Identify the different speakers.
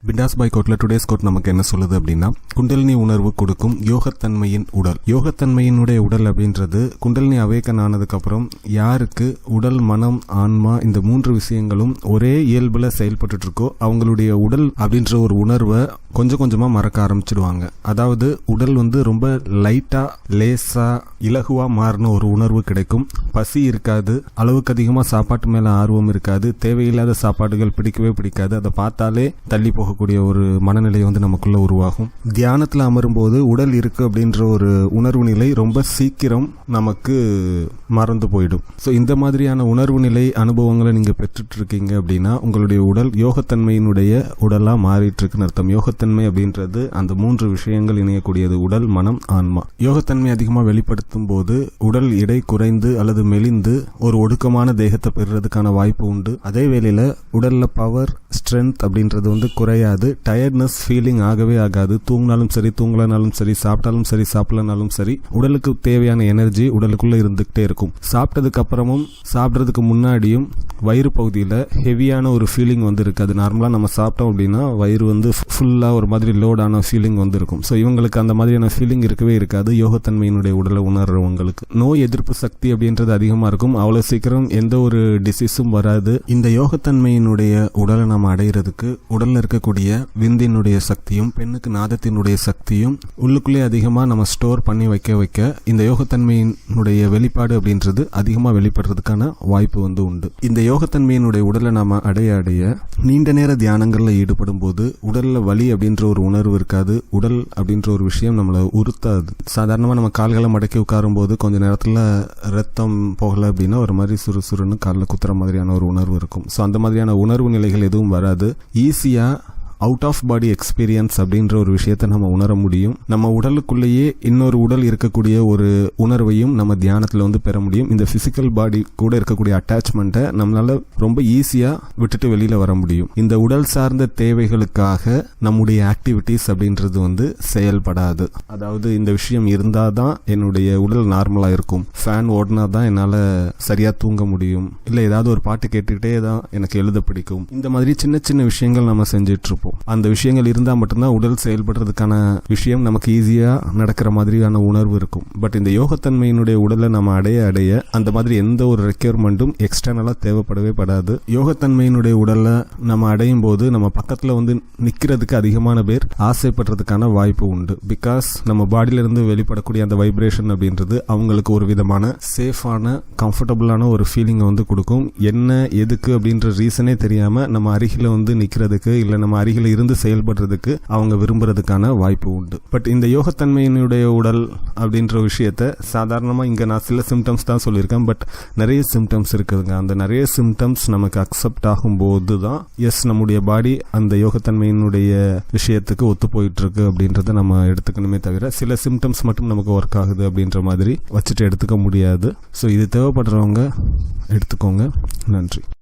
Speaker 1: Bindazboy கோட்ல today's code நமக்கு என்ன சொல்லுது அப்படின்னா, குண்டலினி உணர்வு கொடுக்கும் யோகத்தன்மையின் உடல். யோகத்தன்மையினுடைய உடல் அப்படின்றது குண்டலினி அவேக்கன் ஆனதுக்கு அப்புறம் யாருக்கு உடல், மனம், ஆன்மா இந்த மூன்று விஷயங்களும் ஒரே இயல்புல செயல்பட்டு இருக்கோ அவங்களுடைய உடல் அப்படின்ற ஒரு உணர்வை கொஞ்சம் கொஞ்சமா மறக்க ஆரம்பிச்சிடுவாங்க. அதாவது உடல் ரொம்ப லைட்டா, லேசா, இலகுவா மாறின ஒரு உணர்வு கிடைக்கும். பசி இருக்காது, அளவுக்கு அதிகமா சாப்பாட்டு மேல ஆர்வம் இருக்காது, தேவையில்லாத சாப்பாடுகள் பிடிக்கவே பிடிக்காது, அதை பார்த்தாலே தள்ளி போகக்கூடிய ஒரு மனநிலை நமக்குள்ள உருவாகும். தியானத்துல அமரும் போது உடல் இருக்கு அப்படின்ற ஒரு உணர்வு நிலை ரொம்ப சீக்கிரம் நமக்கு மறந்து போயிடும். ஸோ இந்த மாதிரியான உணர்வு நிலை அனுபவங்களை நீங்க பெற்றுட்டு இருக்கீங்க அப்படின்னா உங்களுடைய உடல் யோகத்தன்மையினுடைய உடலா மாறிட்டு இருக்குன்னு அர்த்தம். யோகத்தன்மை அப்படின்றது அந்த மூன்று விஷயங்கள் இணையக்கூடியது: உடல், மனம், ஆன்மா. யோகத்தன்மை அதிகமாக வெளிப்படுத்தும் போது உடல் எடை குறைந்து அல்லது மெலிந்து ஒரு ஒடுக்கமான தேகத்தை பெறுறதுக்கான வாய்ப்பு உண்டு. அதே வேளையில உடல்ல பவர், ஸ்ட்ரென்த் அப்படின்றது குறையாது. டயர்ட்னஸ் ஃபீலிங் ஆகவே ஆகாது. தூங்கினாலும் சரி, தூங்கலனாலும் சரி, சாப்பிட்டாலும் சரி, சாப்பிடலனாலும் சரி, உடலுக்கு தேவையான எனர்ஜி உடலுக்குள்ள இருந்துகிட்டே இருக்கும். சாப்பிட்டதுக்கு அப்புறமும் சாப்பிட்றதுக்கு முன்னாடியும் வயிறு பகுதியில் ஹெவியான ஒரு ஃபீலிங் இருக்காது. நார்மலாக நம்ம சாப்பிட்டோம் அப்படின்னா வயிறு ஃபுல்லா ஒரு மாதிரி லோடான ஃபீலிங் இருக்கும். ஸோ இவங்களுக்கு அந்த மாதிரியான ஃபீலிங் இருக்கவே இருக்காது. யோகத்தன்மையினுடைய உடலை உணர்றவங்களுக்கு நோய் எதிர்ப்பு சக்தி அப்படின்றது அதிகமாக இருக்கும். அவ்வளோ சீக்கிரம் எந்த ஒரு டிசீஸும் வராது. இந்த யோகத்தன்மையினுடைய உடலை நம்ம அடைகிறதுக்கு உடல்ல இருக்கக்கூடிய விந்தினுடைய சக்தியும் பெண்ணுக்கு நாதத்தினுடைய சக்தியும் உள்ளுக்குள்ளே அதிகமாக நம்ம ஸ்டோர் பண்ணி வைக்க இந்த யோகத்தன்மையினுடைய வெளிப்பாடு அப்படின்றது அதிகமாக வெளிப்படுறதுக்கான வாய்ப்பு உண்டு. இந்த யோகத்தன்மையினுடைய உடலை நாம அடைய நீண்ட நேர தியானங்கள்ல ஈடுபடும் போது உடல்ல வலி அப்படின்ற ஒரு உணர்வு இருக்காது. உடல் அப்படின்ற ஒரு விஷயம் நம்மளை உறுத்தாது. சாதாரணமாக நம்ம கால்களை மடக்கி உட்காரும் போது கொஞ்ச நேரத்தில் ரத்தம் போகல அப்படின்னா ஒரு மாதிரி சுறுசுறுன்னு காலில் குத்துற மாதிரியான ஒரு உணர்வு இருக்கும். ஸோ அந்த மாதிரியான உணர்வு நிலைகள் எதுவும் வராது. ஈஸியா அவுட் ஆஃப் பாடி எக்ஸ்பீரியன்ஸ் அப்படின்ற ஒரு விஷயத்தை நம்ம உணர முடியும். நம்ம உடலுக்குள்ளேயே இன்னொரு உடல் இருக்கக்கூடிய ஒரு உணர்வையும் நம்ம தியானத்தில் பெற முடியும். இந்த பிசிக்கல் பாடி கூட இருக்கக்கூடிய அட்டாச்மெண்ட்டை நம்மளால ரொம்ப ஈஸியா விட்டுட்டு வெளியில வர முடியும். இந்த உடல் சார்ந்த தேவைகளுக்காக நம்முடைய ஆக்டிவிட்டிஸ் அப்படின்றது செயல்படாது. அதாவது இந்த விஷயம் இருந்தாதான் என்னுடைய உடல் நார்மலா இருக்கும், ஃபேன் ஓடினா தான் என்னால சரியா தூங்க முடியும், இல்ல ஏதாவது ஒரு பாட்டு கேட்டுக்கிட்டே தான் எனக்கு எழுத பிடிக்கும். இந்த மாதிரி சின்ன சின்ன விஷயங்கள் நம்ம செஞ்சுட்டு இருப்போம். அந்த விஷயங்கள் இருந்தால் மட்டும்தான் உடல் செயல்படுறதுக்கான விஷயம் நமக்கு ஈஸியா நடக்கிற மாதிரியான உணர்வு இருக்கும். பட் இந்த யோகத்தன்மையினுடைய உடலை நம்ம அடைய அந்த மாதிரி எந்த ஒரு ரெக்யர்மெண்ட்டும் எக்ஸ்டர்னலா தேவைப்படவே படாது. யோகத்தன்மையினுடைய உடலை நம்ம அடையும் போது நம்ம பக்கத்துல நிக்கிறதுக்கு அதிகமான பேர் ஆசைப்படுறதுக்கான வாய்ப்பு உண்டு. பிகாஸ் நம்ம பாடியில இருந்து வெளிப்படக்கூடிய அந்த வைப்ரேஷன் அப்படின்றது அவங்களுக்கு ஒரு விதமான சேஃபான, கம்ஃபர்டபுளான ஒரு ஃபீலிங்கை கொடுக்கும். என்ன எதுக்கு அப்படின்ற ரீசனே தெரியாம நம்ம அருகில நிக்கிறதுக்கு இல்ல நம்ம அருகில இருந்து செயல்படுறதுக்கு அவங்க விரும்புறதுக்கான வாய்ப்பு உண்டு. பட் இந்த யோகத்தன்மையினுடைய உடல் அப்படின்ற விஷயத்த சாதாரணமா இங்க நான் சில சிம்டம்ஸ் தான் சொல்லியிருக்கேன். பட் நிறைய சிம்டம்ஸ் இருக்குதுங்க. அந்த நிறைய சிம்டம்ஸ் நமக்கு அக்செப்ட் ஆகும் போது தான் நம்முடைய பாடி அந்த யோகத்தன்மையினுடைய விஷயத்துக்கு ஒத்து போயிட்டு இருக்கு அப்படின்றத நம்ம எடுத்துக்கணுமே தவிர சில சிம்டம்ஸ் மட்டும் நமக்கு ஒர்க் ஆகுது அப்படின்ற மாதிரி வச்சுட்டு எடுத்துக்க முடியாது. ஸோ இது தேவைப்படுறவங்க எடுத்துக்கோங்க. நன்றி.